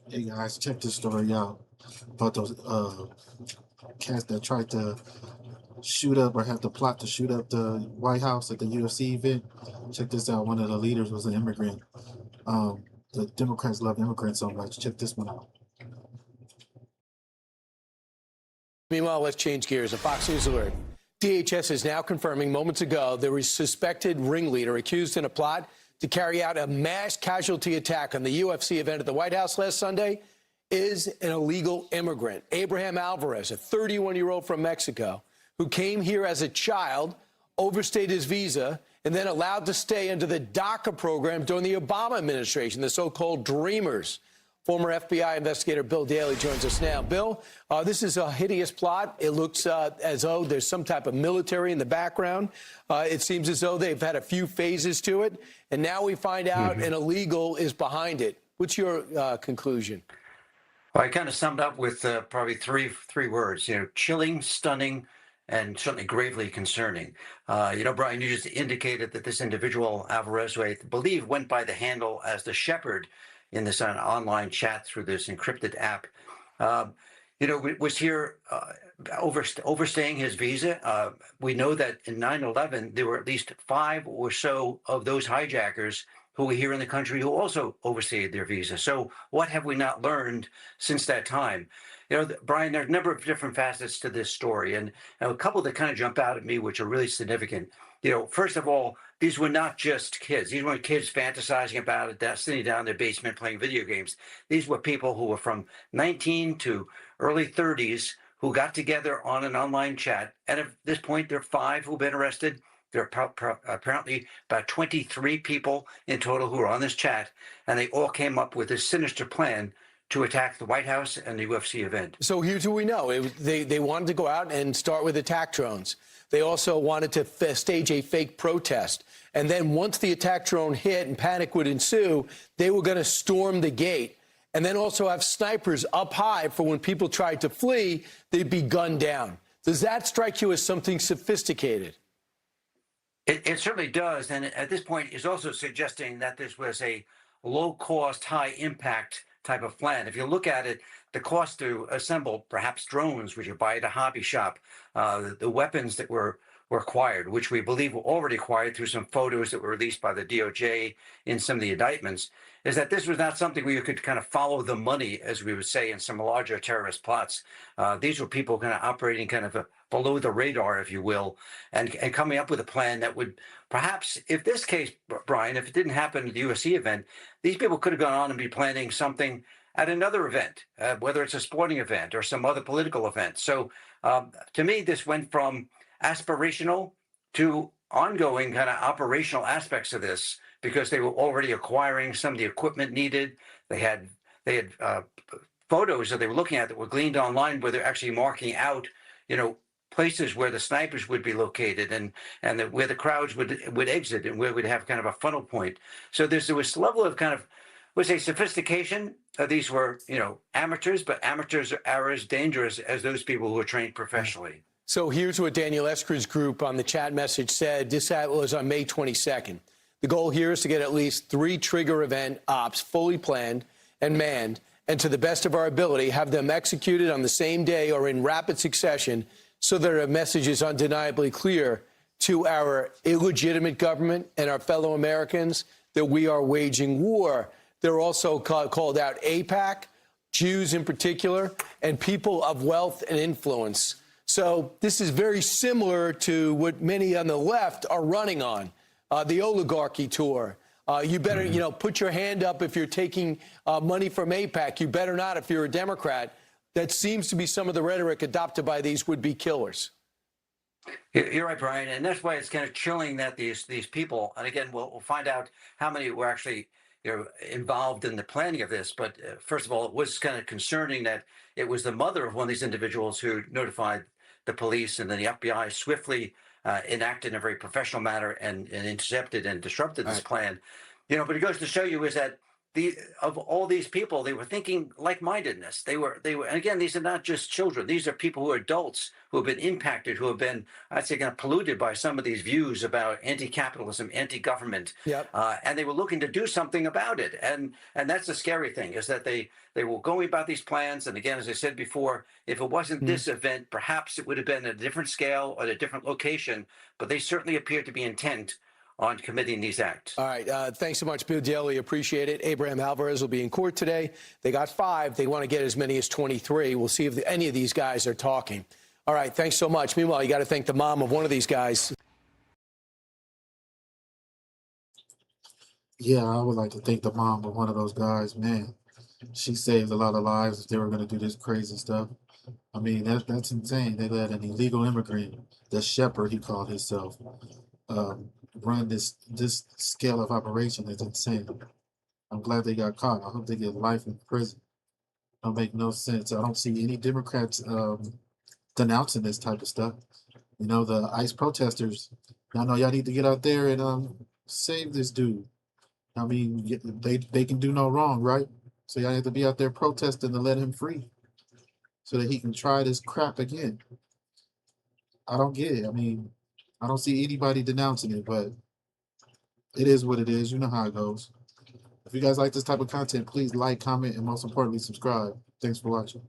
Hey guys, check this story out about those cats that tried to shoot up or have the plot to shoot up the White House at the UFC event. Check this out. One of the leaders was an immigrant. Um, the Democrats love immigrants so much. Check this one out. Meanwhile, let's change gears. A Fox News alert. DHS is now confirming moments ago there was suspected ringleader accused in a plot to carry out a mass casualty attack on the UFC event at the White House last Sunday is an illegal immigrant. Abraham Alvarez, a 31-year-old from Mexico, who came here as a child, overstayed his visa, and then allowed to stay under the DACA program during the Obama administration, the so-called Dreamers. Former FBI investigator Bill Daley joins us now. Bill, this is a hideous plot. It looks as though there's some type of military in the background. It seems as though they've had a few phases to it. And now we find out an illegal is behind it. What's your conclusion? Well, I kind of summed up with probably three words, chilling, stunning, and certainly gravely concerning. Brian, you just indicated that this individual, Alvarez, who I believe went by the handle as the Shepherd in this online chat through this encrypted app, was here overstaying his visa. We know that in 9/11, there were at least 5 or so of those hijackers who were here in the country who also overstayed their visa. So what have we not learned since that time? Brian, there are a number of different facets to this story, and a couple that kind of jump out at me, which are really significant. First of all, these were not just kids. These weren't kids fantasizing about it, sitting down in their basement playing video games. These were people who were from 19 to early 30s who got together on an online chat. And at this point, there are 5 who've been arrested. There are apparently about 23 people in total who are on this chat, and they all came up with this sinister plan to attack the White House and the UFC event. So here's what we know. They wanted to go out and start with attack drones. They also wanted to stage a fake protest. And then once the attack drone hit and panic would ensue, they were going to storm the gate and then also have snipers up high for when people tried to flee, they'd be gunned down. Does that strike you as something sophisticated? It certainly does. And at this point, is also suggesting that this was a low-cost, high-impact type of plan. If you look at it, the cost to assemble perhaps drones, which you buy at a hobby shop, the weapons that were acquired, which we believe were already acquired through some photos that were released by the DOJ in some of the indictments, is that this was not something where you could kind of follow the money, as we would say in some larger terrorist plots. These were people kind of operating kind of below the radar, if you will, and coming up with a plan that would perhaps, if this case, Brian, if it didn't happen at the USC event, these people could have gone on and be planning something at another event, whether it's a sporting event or some other political event. So to me, this went from aspirational to ongoing kind of operational aspects of this, because they were already acquiring some of the equipment needed. They had photos that they were looking at that were gleaned online where they're actually marking out, places where the snipers would be located and where the crowds would exit and where we'd have kind of a funnel point. So there was a level of kind of, let's say, sophistication. These were, amateurs, but amateurs are as dangerous as those people who are trained professionally. So here's what Daniel Esker's group on the chat message said. This was on May 22nd. The goal here is to get at least 3 trigger event ops fully planned and manned, and to the best of our ability, have them executed on the same day or in rapid succession so that our message is undeniably clear to our illegitimate government and our fellow Americans that we are waging war. They're also called out AIPAC, Jews in particular, and people of wealth and influence. So this is very similar to what many on the left are running on, the oligarchy tour. You better, put your hand up if you're taking money from AIPAC. You better not if you're a Democrat. That seems to be some of the rhetoric adopted by these would-be killers. You're right, Brian, and that's why it's kind of chilling that these people, and again, we'll find out how many were actually involved in the planning of this. But first of all, it was kind of concerning that it was the mother of one of these individuals who notified the police, and then the FBI swiftly enacted in a very professional manner and intercepted and disrupted this plan. But it goes to show you is that of all these people, they were thinking like-mindedness. They were, and again, these are not just children. These are people who are adults who have been impacted, who have been, I'd say, kind of polluted by some of these views about anti-capitalism, anti-government, Yep. and they were looking to do something about it. And that's the scary thing, is that they were going about these plans. And again, as I said before, if it wasn't this event, perhaps it would have been at a different scale or at a different location. But they certainly appeared to be intent on committing these acts. All right. Thanks so much, Bill Daly. Appreciate it. Abraham Alvarez will be in court today. They got 5. They want to get as many as 23. We'll see if any of these guys are talking. All right. Thanks so much. Meanwhile, you got to thank the mom of one of these guys. Yeah, I would like to thank the mom of one of those guys. Man, she saved a lot of lives if they were going to do this crazy stuff. I mean, that's insane. They let an illegal immigrant, the shepherd he called himself, run this scale of operation. Is insane. I'm glad they got caught. I hope they get life in prison. Don't make no sense. I don't see any Democrats denouncing this type of stuff. You know, the ICE protesters. I know y'all need to get out there and save this dude. I mean, they can do no wrong, right? So y'all have to be out there protesting to let him free, so that he can try this crap again. I don't get it. I mean, I don't see anybody denouncing it, but it is what it is. You know how it goes. If you guys like this type of content, please like, comment, and most importantly, subscribe. Thanks for watching.